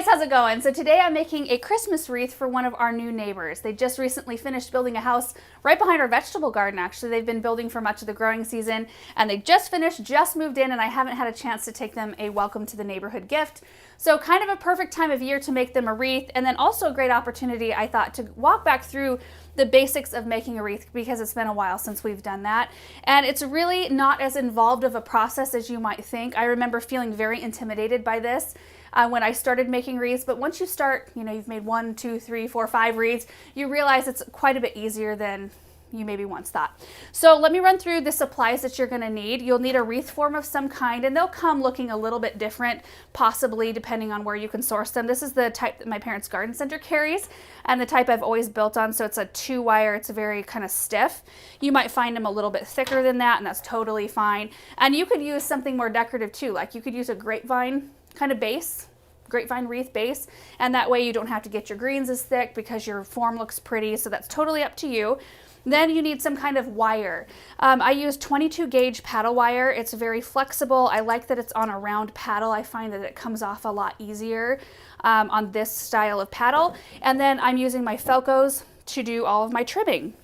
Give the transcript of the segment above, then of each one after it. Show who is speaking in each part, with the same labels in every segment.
Speaker 1: guys, how's it going? So today I'm making a Christmas wreath for one of our new neighbors. They just recently finished building a house right behind our vegetable garden. Actually, they've been building for much of the growing season, and they just finished, just moved in, and I haven't had a chance to take them a welcome to the neighborhood gift. So kind of a perfect time of year to make them a wreath, and then also a great opportunity, I thought, to walk back through the basics of making a wreath, because it's been a while since we've done that. And it's really not as involved of a process as you might think. I remember feeling very intimidated by this when I started making wreaths, but once you start, you've made 1, 2, 3, 4, 5 wreaths, you realize it's quite a bit easier than you maybe once thought. So let me run through the supplies that you're going to need. You'll need a wreath form of some kind, and they'll come looking a little bit different, possibly depending on where you can source them. This is the type that my parents' garden center carries, and the type I've always built on. So it's a 2-wire, it's very kind of stiff. You might find them a little bit thicker than that, and that's totally fine. And you could use something more decorative too, like you could use a grapevine kind of base, grapevine wreath base, and that way you don't have to get your greens as thick because your form looks pretty. So that's totally up to you. Then you need some kind of wire. I use 22 gauge paddle wire. It's very flexible. I like that it's on a round paddle. I find that it comes off a lot easier on this style of paddle. And then I'm using my Felcos to do all of my trimming.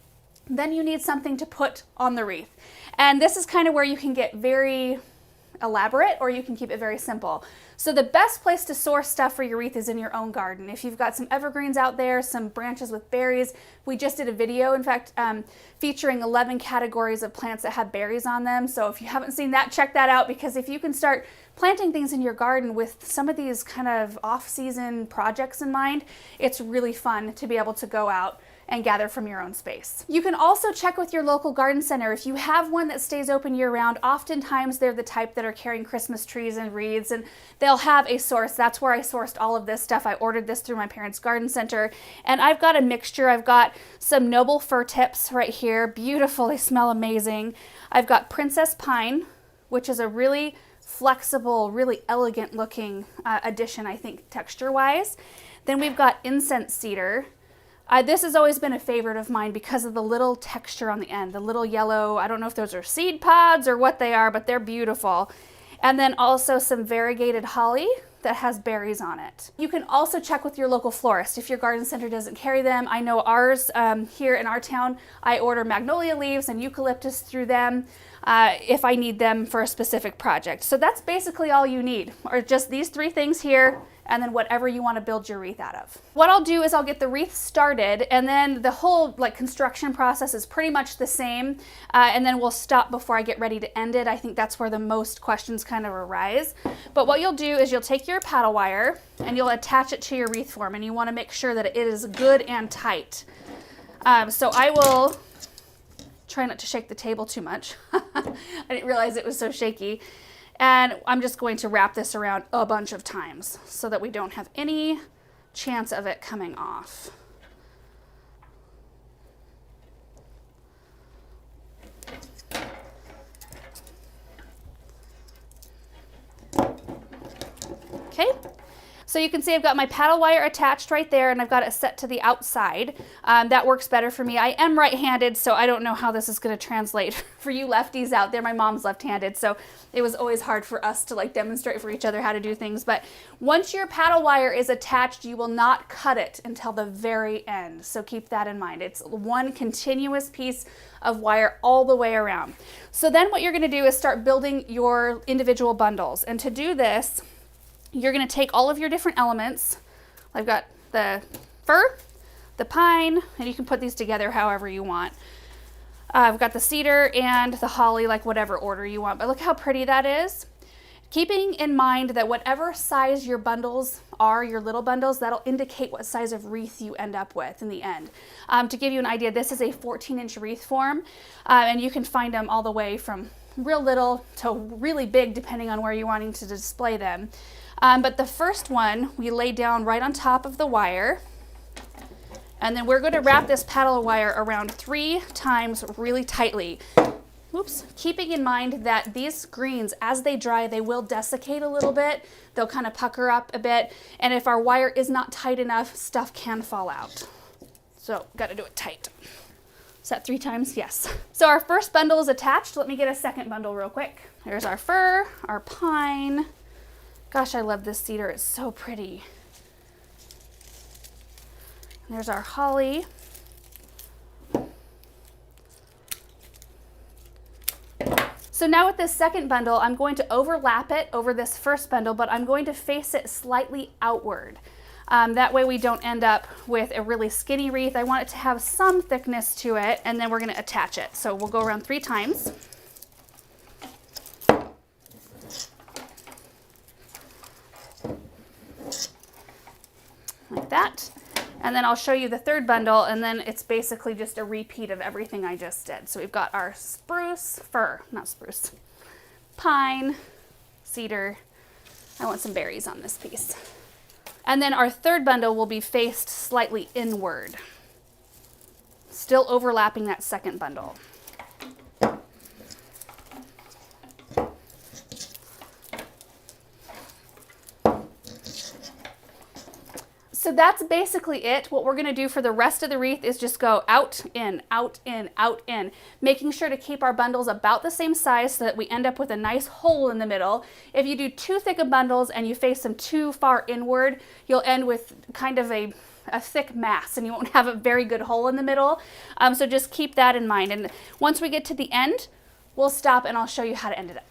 Speaker 1: Then you need something to put on the wreath. And this is kind of where you can get very elaborate, or you can keep it very simple. So the best place to source stuff for your wreath is in your own garden. If you've got some evergreens out there, some branches with berries. We just did a video, in fact, featuring 11 categories of plants that have berries on them. So if you haven't seen that, check that out, because if you can start planting things in your garden with some of these kind of off-season projects in mind, it's really fun to be able to go out and gather from your own space. You can also check with your local garden center. If you have one that stays open year-round, oftentimes they're the type that are carrying Christmas trees and wreaths, and they'll have a source. That's where I sourced all of this stuff. I ordered this through my parents' garden center, and I've got a mixture. I've got some noble fir tips right here. Beautiful, they smell amazing. I've got princess pine, which is a really flexible, really elegant looking addition, I think, texture-wise. Then we've got incense cedar. This has always been a favorite of mine because of the little texture on the end, the little yellow, I don't know if those are seed pods or what they are, but they're beautiful. And then also some variegated holly that has berries on it. You can also check with your local florist if your garden center doesn't carry them. I know ours here in our town, I order magnolia leaves and eucalyptus through them if I need them for a specific project. So that's basically all you need, or just these 3 things here, and then whatever you want to build your wreath out of. What I'll do is I'll get the wreath started, and then the whole construction process is pretty much the same, and then we'll stop before I get ready to end it. I think that's where the most questions kind of arise. But what you'll do is you'll take your paddle wire and you'll attach it to your wreath form, and you want to make sure that it is good and tight. So I will try not to shake the table too much. I didn't realize it was so shaky. And I'm just going to wrap this around a bunch of times so that we don't have any chance of it coming off. Okay. So you can see I've got my paddle wire attached right there, and I've got it set to the outside. That works better for me. I am right-handed, so I don't know how this is going to translate for you lefties out there. My mom's left-handed, so it was always hard for us to demonstrate for each other how to do things. But once your paddle wire is attached, you will not cut it until the very end. So keep that in mind. It's one continuous piece of wire all the way around. So then what you're going to do is start building your individual bundles. And to do this, you're going to take all of your different elements. I've got the fir, the pine, and you can put these together however you want. I've got the cedar and the holly, whatever order you want, but look how pretty that is. Keeping in mind that whatever size your bundles are, your little bundles, that'll indicate what size of wreath you end up with in the end. To give you an idea, this is a 14-inch wreath form, and you can find them all the way from real little to really big depending on where you're wanting to display them. But the first one we lay down right on top of the wire, and then we're going to wrap this paddle wire around 3 times really tightly. Oops. Keeping in mind that these greens, as they dry, they will desiccate a little bit. They'll kind of pucker up a bit, and if our wire is not tight enough, stuff can fall out. So got to do it tight. Is that 3 times? Yes. So our first bundle is attached. Let me get a second bundle real quick. There's our fir, our pine. Gosh, I love this cedar. It's so pretty. There's our holly. So now with this second bundle, I'm going to overlap it over this first bundle, but I'm going to face it slightly outward. That way we don't end up with a really skinny wreath. I want it to have some thickness to it, and then we're going to attach it. So we'll go around 3 times. Like that. And then I'll show you the third bundle, and then it's basically just a repeat of everything I just did. So we've got our pine, cedar. I want some berries on this piece. And then our third bundle will be faced slightly inward, still overlapping that second bundle. So that's basically it. What we're gonna do for the rest of the wreath is just go out, in, out, in, out, in, making sure to keep our bundles about the same size so that we end up with a nice hole in the middle. If you do too thick of bundles and you face them too far inward, you'll end with kind of a thick mass and you won't have a very good hole in the middle. So just keep that in mind. And once we get to the end, we'll stop and I'll show you how to end it up.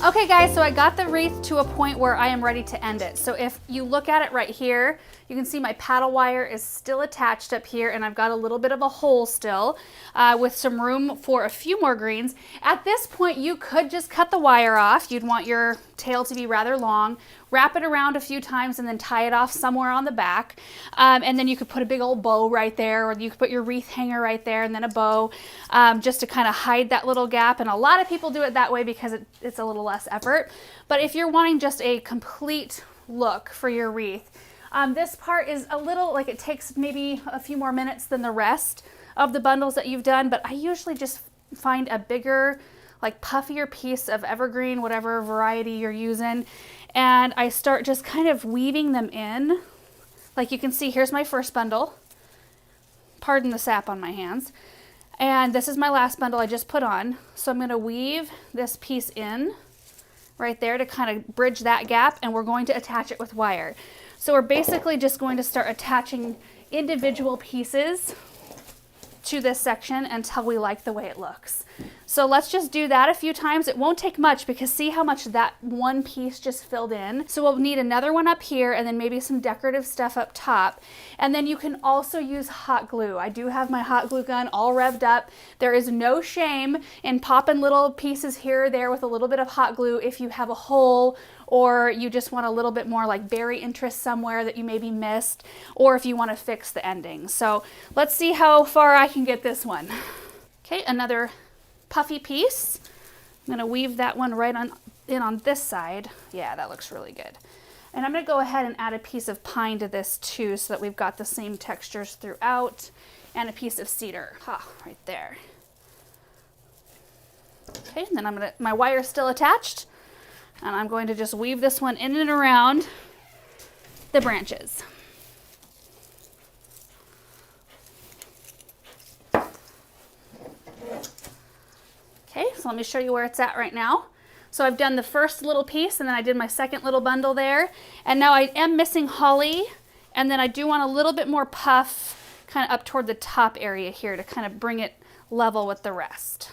Speaker 1: Okay guys, so I got the wreath to a point where I am ready to end it. So if you look at it right here, you can see my paddle wire is still attached up here and I've got a little bit of a hole still with some room for a few more greens. At this point, you could just cut the wire off. You'd want your tail to be rather long, wrap it around a few times and then tie it off somewhere on the back. And then you could put a big old bow right there, or you could put your wreath hanger right there and then a bow just to kind of hide that little gap. And a lot of people do it that way because it's a little less effort. But if you're wanting just a complete look for your wreath, this part is a little, like it takes maybe a few more minutes than the rest of the bundles that you've done, but I usually just find a bigger, like puffier piece of evergreen, whatever variety you're using, and I start just kind of weaving them in. Like you can see, here's my first bundle. Pardon the sap on my hands. And this is my last bundle I just put on. So I'm gonna weave this piece in right there to kind of bridge that gap, and we're going to attach it with wire. So we're basically just going to start attaching individual pieces to this section until we like the way it looks. So let's just do that a few times. It won't take much because see how much that one piece just filled in. So we'll need another one up here and then maybe some decorative stuff up top. And then you can also use hot glue. I do have my hot glue gun all revved up. There is no shame in popping little pieces here or there with a little bit of hot glue if you have a hole, or you just want a little bit more like berry interest somewhere that you maybe missed, or if you want to fix the ending. So let's see how far I can get this one. Okay, another puffy piece. I'm going to weave that one right on this side. Yeah, that looks really good. And I'm going to go ahead and add a piece of pine to this too, so that we've got the same textures throughout, and a piece of cedar. Right there. Okay, and then my wire is still attached, and I'm going to just weave this one in and around the branches. Okay, so let me show you where it's at right now. So I've done the first little piece, and then I did my second little bundle there. And now I am missing holly, and then I do want a little bit more puff kind of up toward the top area here to kind of bring it level with the rest.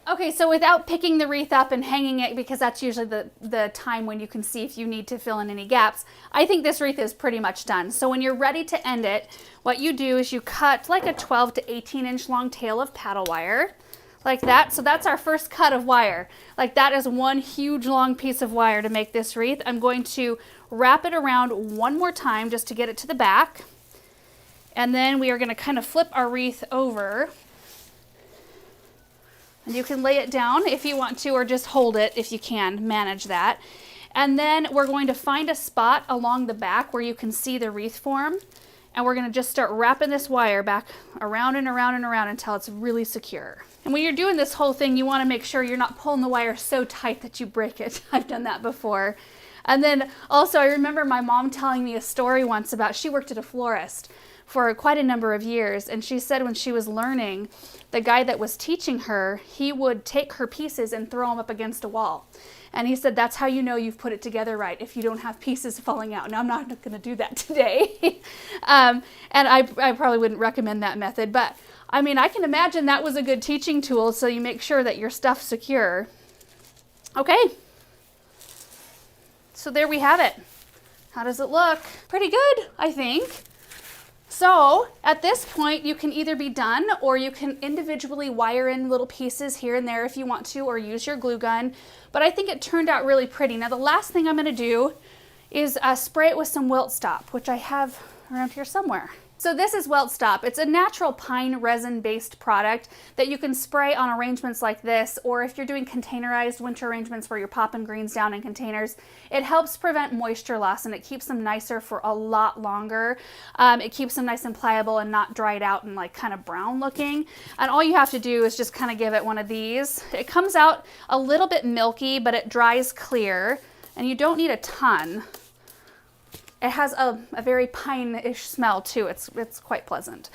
Speaker 1: Okay, so without picking the wreath up and hanging it, because that's usually the time when you can see if you need to fill in any gaps, I think this wreath is pretty much done. So when you're ready to end it, what you do is you cut like a 12 to 18 inch long tail of paddle wire, like that. So that's our first cut of wire. Like that is one huge long piece of wire to make this wreath. I'm going to wrap it around one more time just to get it to the back. And then we are going to kind of flip our wreath over. And you can lay it down if you want to, or just hold it if you can, manage that. And then we're going to find a spot along the back where you can see the wreath form. And we're going to just start wrapping this wire back around and around and around until it's really secure. And when you're doing this whole thing, you want to make sure you're not pulling the wire so tight that you break it. I've done that before. And then also I remember my mom telling me a story once about, she worked at a florist for quite a number of years, and she said when she was learning, the guy that was teaching her, he would take her pieces and throw them up against a wall. And he said, that's how you know you've put it together right, if you don't have pieces falling out. Now, I'm not going to do that today. And I probably wouldn't recommend that method. But, I mean, I can imagine that was a good teaching tool, so you make sure that your stuff's secure. Okay. So there we have it. How does it look? Pretty good, I think. So at this point, you can either be done, or you can individually wire in little pieces here and there if you want to, or use your glue gun. But I think it turned out really pretty. Now the last thing I'm going to do is spray it with some Wilt Stop, which I have around here somewhere. So this is Wilt Stop. It's a natural pine resin based product that you can spray on arrangements like this, or if you're doing containerized winter arrangements where you're popping greens down in containers. It helps prevent moisture loss, and it keeps them nicer for a lot longer. It keeps them nice and pliable and not dried out and like kind of brown looking. And all you have to do is just kind of give it one of these. It comes out a little bit milky, but it dries clear, and you don't need a ton. It has a very pine-ish smell too. It's quite pleasant.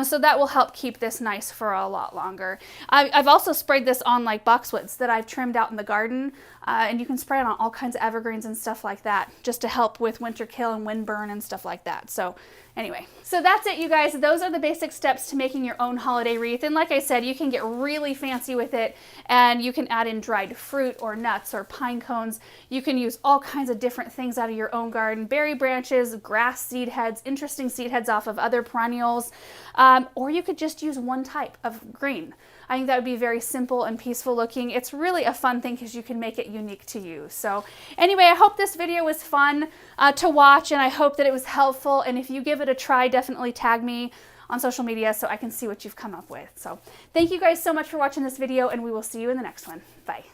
Speaker 1: So that will help keep this nice for a lot longer. I've also sprayed this on like boxwoods that I've trimmed out in the garden, and you can spray it on all kinds of evergreens and stuff like that, just to help with winter kill and wind burn and stuff like that. So anyway, so that's it, you guys. Those are the basic steps to making your own holiday wreath. And like I said, you can get really fancy with it, and you can add in dried fruit or nuts or pine cones. You can use all kinds of different things out of your own garden, berry branches, grass seed heads, interesting seed heads off of other perennials, or you could just use one type of green. I think that would be very simple and peaceful looking. It's really a fun thing because you can make it unique to you. So anyway, I hope this video was fun to watch, and I hope that it was helpful. And if you give it a try, definitely tag me on social media so I can see what you've come up with. So thank you guys so much for watching this video, and we will see you in the next one. Bye.